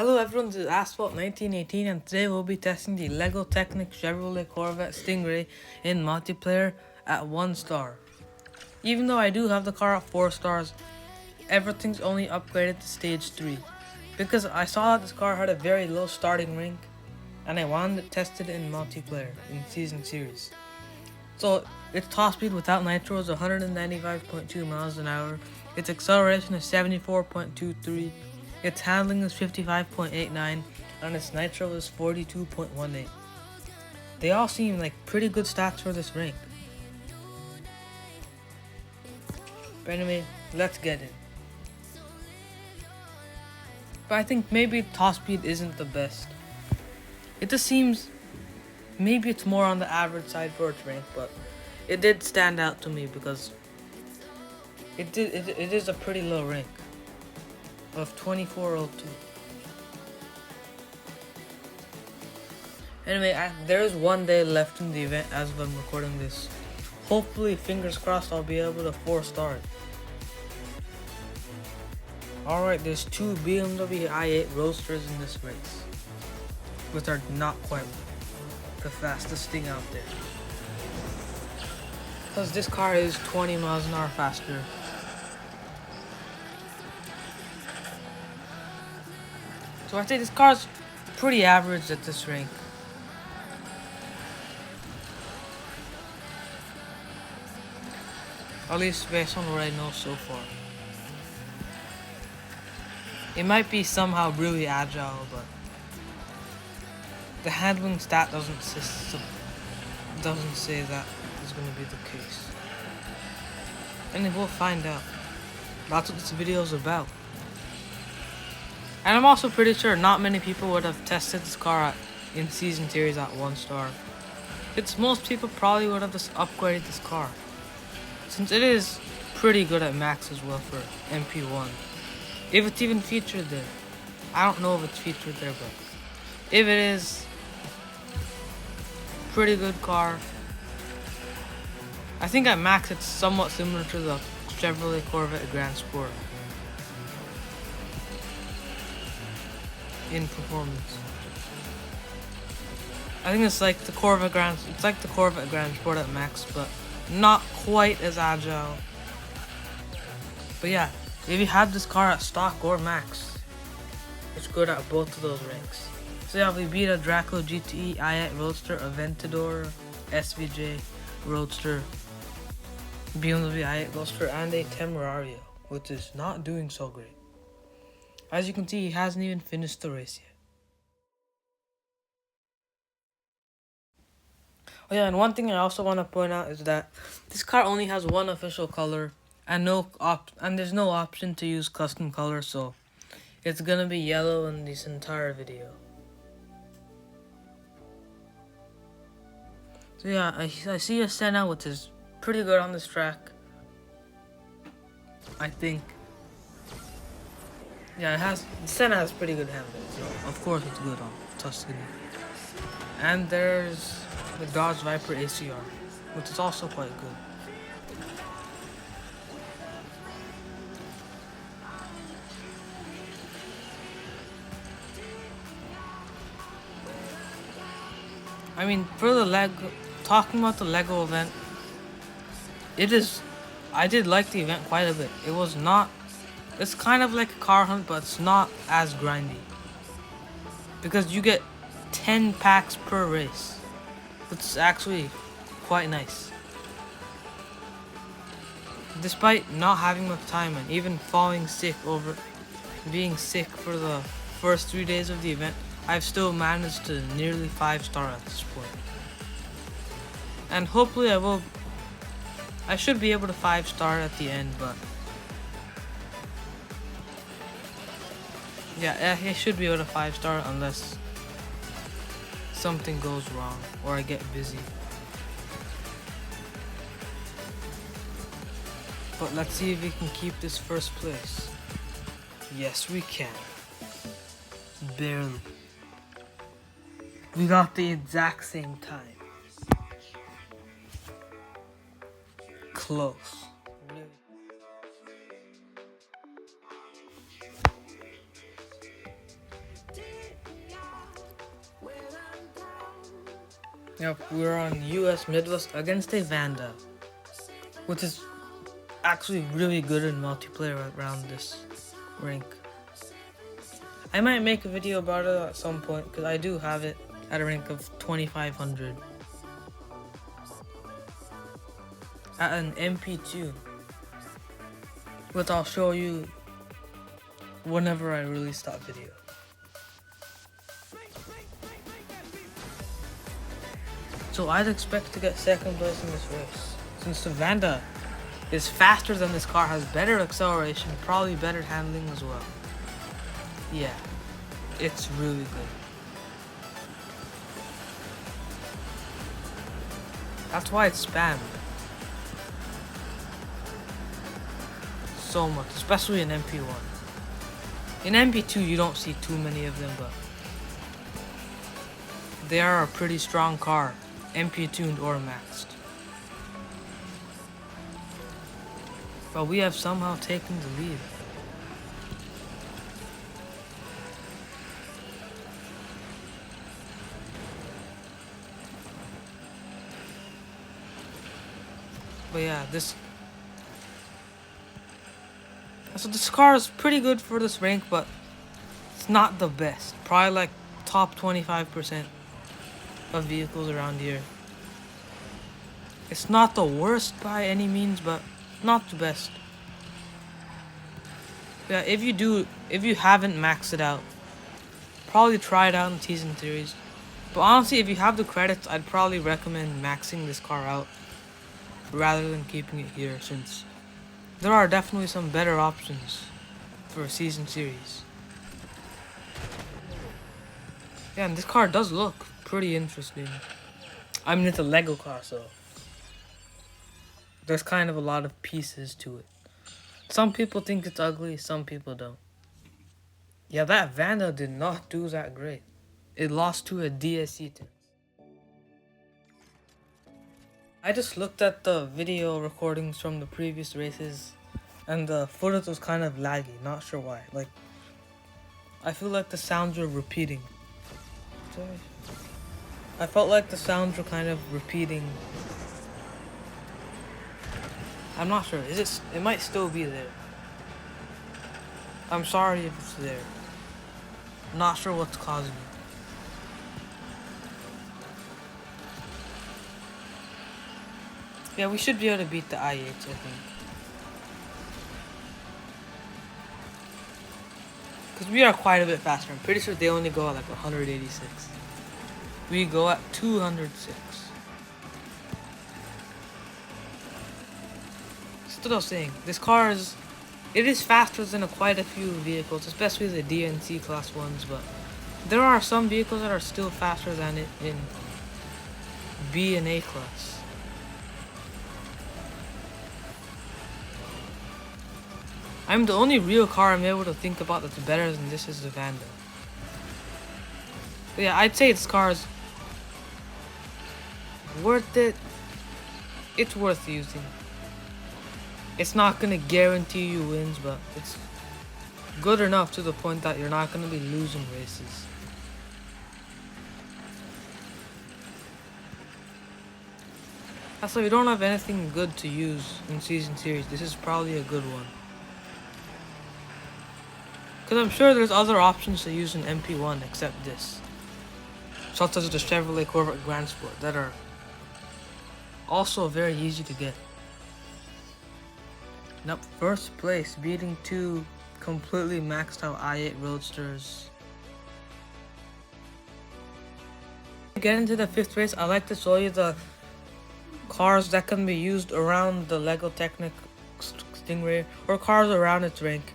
Hello everyone, this is Asphalt 1918 and today we'll be testing the LEGO Technic Chevrolet Corvette Stingray in multiplayer at 1 star. Even though I do have the car at 4 stars, everything's only upgraded to stage 3. Because I saw that this car had a very low starting rank and I wanted to test it in multiplayer in Season Series. So its top speed without nitro is 195.2 miles an hour, its acceleration is 74.23, its handling is 55.89, and its nitro is 42.18. They all seem like pretty good stats for this rank. But anyway, let's get in. But I think maybe top speed isn't the best. It just seems maybe it's more on the average side for its rank, but it did stand out to me because it is a pretty low rank of 2402. Anyway, there is 1 day left in the event as of I'm recording this. Hopefully, fingers crossed, I'll be able to 4 star it. Alright, there's 2 BMW i8 Roadsters in this race, which are not quite the fastest thing out there. Because this car is 20 miles an hour faster. So I think this car's pretty average at this rank. At least based on what I know so far. It might be somehow really agile, but the handling stat doesn't say that is going to be the case. And we'll find out. That's what this video is about. And I'm also pretty sure not many people would have tested this car in Season Series at 1 star. Most people probably would have just upgraded this car, since it is pretty good at max as well for MP1. If it's even featured there. I don't know if it's featured there, but if it is, pretty good car. I think at max it's somewhat similar to the Chevrolet Corvette Grand Sport in performance. I think it's like the Corvette Grand Sport at max, but not quite as agile. But yeah, if you have this car at stock or max, it's good at both of those ranks. So yeah, we beat a Draco GTE i8 Roadster, a Ventador SVJ Roadster, BMW i8 Roadster, and a Temerario, which is not doing so great. As you can see, he hasn't even finished the race yet. Oh yeah, and one thing I also want to point out is that this car only has one official color and there's no option to use custom color, so it's gonna be yellow in this entire video. So yeah, I see a Senna, which is pretty good on this track, I think. Yeah, the Senna has pretty good handling, so of course it's good on Tuscany. And there's the Dodge Viper ACR, which is also quite good. I mean, for the talking about the LEGO event, I did like the event quite a bit. It's kind of like a car hunt, but it's not as grindy. Because you get 10 packs per race. It's actually quite nice. Despite not having much time and even being sick for the first 3 days of the event, I've still managed to nearly 5 star at this point. And hopefully I should be able to 5 star at the end, but yeah, I should be able to 5 star unless something goes wrong or I get busy. But let's see if we can keep this first place. Yes, we can. Barely. We got the exact same time. Close. Yep, we're on US Midwest against a Vanda, which is actually really good in multiplayer around this rink. I might make a video about it at some point because I do have it at a rank of 2500 at an MP2, which I'll show you whenever I release that video. So I'd expect to get second place in this race, since the Vanda is faster than this car, has better acceleration, probably better handling as well. Yeah, it's really good. That's why it's spammed so much, especially in MP1. In MP2 you don't see too many of them, but they are a pretty strong car, MP tuned or maxed. But we have somehow taken the lead. But yeah, this car is pretty good for this rank, but it's not the best. Probably like top 25% of vehicles around here. It's not the worst by any means, but not the best. Yeah, if you haven't maxed it out, probably try it out in season series. But honestly, if you have the credits, I'd probably recommend maxing this car out rather than keeping it here, since there are definitely some better options for a season series. Yeah, and this car does look pretty interesting. I mean, it's a Lego car, so there's kind of a lot of pieces to it. Some people think it's ugly, some people don't. Yeah, that Vanda did not do that great. It lost to a DSC team. I just looked at the video recordings from the previous races, and the footage was kind of laggy, not sure why. Like, I feel like the sounds were repeating. I felt like the sounds were kind of repeating. I'm not sure. It might still be there. I'm sorry if it's there. Not sure what's causing it. Yeah, we should be able to beat the i8s, I think. Because we are quite a bit faster. I'm pretty sure they only go at like 186. We go at 206. Still saying, this car is faster than quite a few vehicles, especially the DNC class ones, but there are some vehicles that are still faster than it in B and A class. I'm the only real car I'm able to think about that's better than this is the Vanda. But yeah, I'd say this car is worth it. It's worth using. It's not gonna guarantee you wins, but it's good enough to the point that you're not gonna be losing races. Also, if you don't have anything good to use in season series, this is probably a good one. Because I'm sure there's other options to use in MP1 except this, such as the Chevrolet Corvette Grand Sport, that are also very easy to get. Nope, first place, beating two completely maxed out i8 Roadsters. To get into the fifth race, I'd like to show you the cars that can be used around the Lego Technic Stingray, or cars around its rank.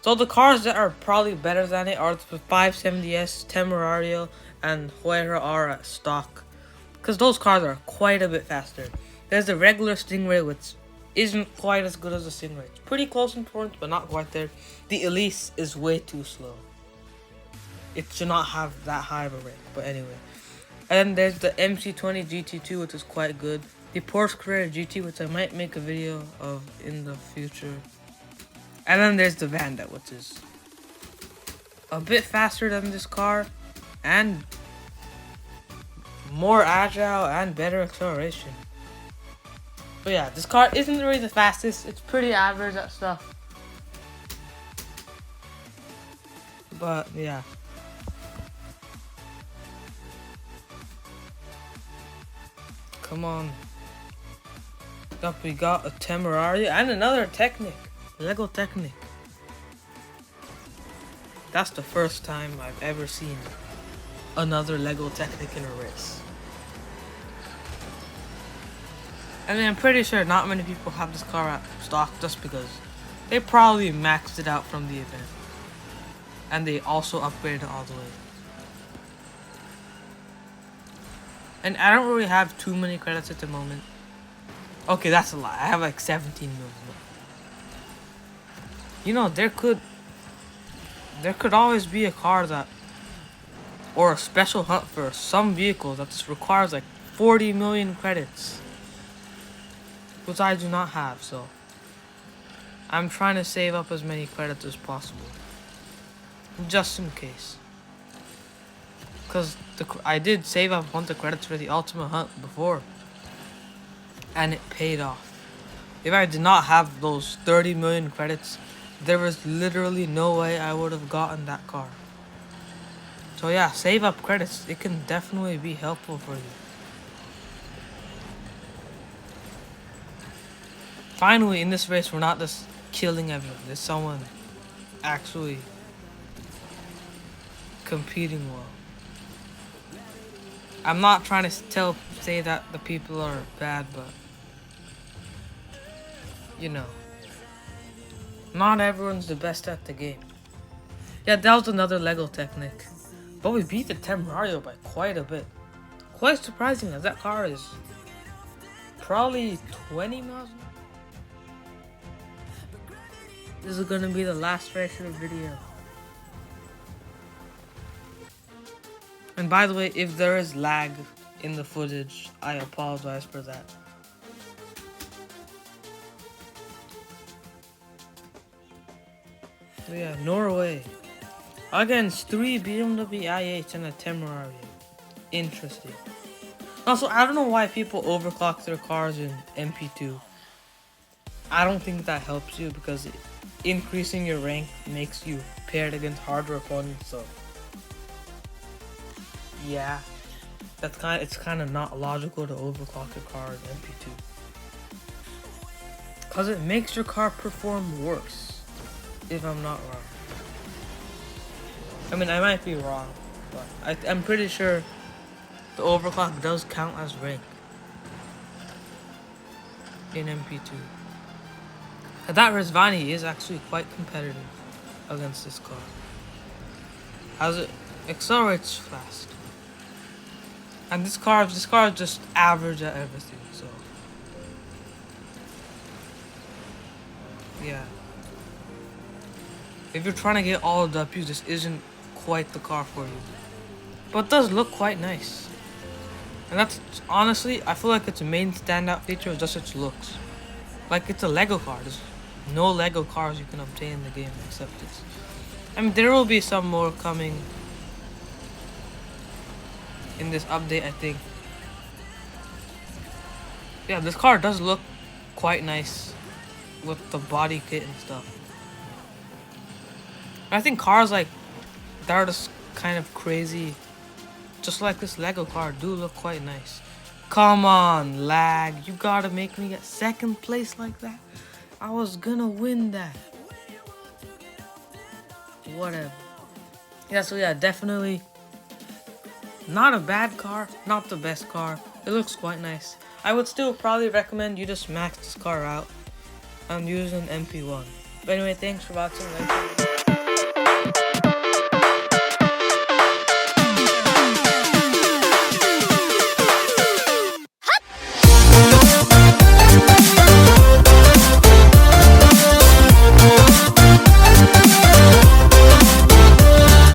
So the cars that are probably better than it are the 570S, Temerario, and Huayra R at stock, because those cars are quite a bit faster. There's the regular Stingray, which isn't quite as good as the Stingray. It's pretty close in performance, but not quite there. The Elise is way too slow. It should not have that high of a rank, but anyway. And then there's the MC20 GT2, which is quite good. The Porsche Carrera GT, which I might make a video of in the future. And then there's the Vanda, which is a bit faster than this car and more agile and better acceleration. But yeah, this car isn't really the fastest. It's pretty average at stuff. But yeah. Come on. Up, we got a Temerario and another Technic. Lego Technic. That's the first time I've ever seen another Lego Technic in a race. I mean, I'm pretty sure not many people have this car at stock just because they probably maxed it out from the event. And they also upgraded it all the way. And I don't really have too many credits at the moment. Okay, that's a lie. I have like 17 million. You know, there could always be a car that, or a special hunt for some vehicles that just requires like 40 million credits, which I do not have, so I'm trying to save up as many credits as possible, just in case. Because I did save up a bunch of credits for the Ultimate Hunt before, and it paid off. If I did not have those 30 million credits, there was literally no way I would have gotten that car. So yeah, save up credits. It can definitely be helpful for you. Finally, in this race, we're not just killing everyone. There's someone actually competing well. I'm not trying to say that the people are bad, but you know, not everyone's the best at the game. Yeah, that was another Lego Technic. But we beat the Temerario by quite a bit. Quite surprising, as that car is probably 20 miles an hour. This is gonna be the last race of the video. And by the way, if there is lag in the footage, I apologize for that. So yeah, Norway. Against 3 BMW i8s and a Temerario. Interesting. Also, I don't know why people overclock their cars in MP2. I don't think that helps you because increasing your rank makes you paired against harder opponents, so yeah, it's kind of not logical to overclock your car in MP2 because it makes your car perform worse, if I'm not wrong. I mean, I might be wrong, but I'm pretty sure the overclock does count as rank in MP2. And that Rizvani is actually quite competitive against this car, as it accelerates fast. And this car is just average at everything, so yeah. If you're trying to get all the W's, this isn't quite the car for you. But it does look quite nice. And that's, honestly, I feel like its main standout feature is just its looks. Like, it's a Lego car. There's no Lego cars you can obtain in the game except this. I mean, there will be some more coming in this update, I think. Yeah, this car does look quite nice with the body kit and stuff. I think cars like that are just kind of crazy, just like this Lego car, do look quite nice. Come on, lag. You gotta make me get second place like that. I was gonna win that. Whatever. Yeah, so yeah, definitely not a bad car, not the best car. It looks quite nice. I would still probably recommend you just max this car out and use an MP1. But anyway, thanks for watching.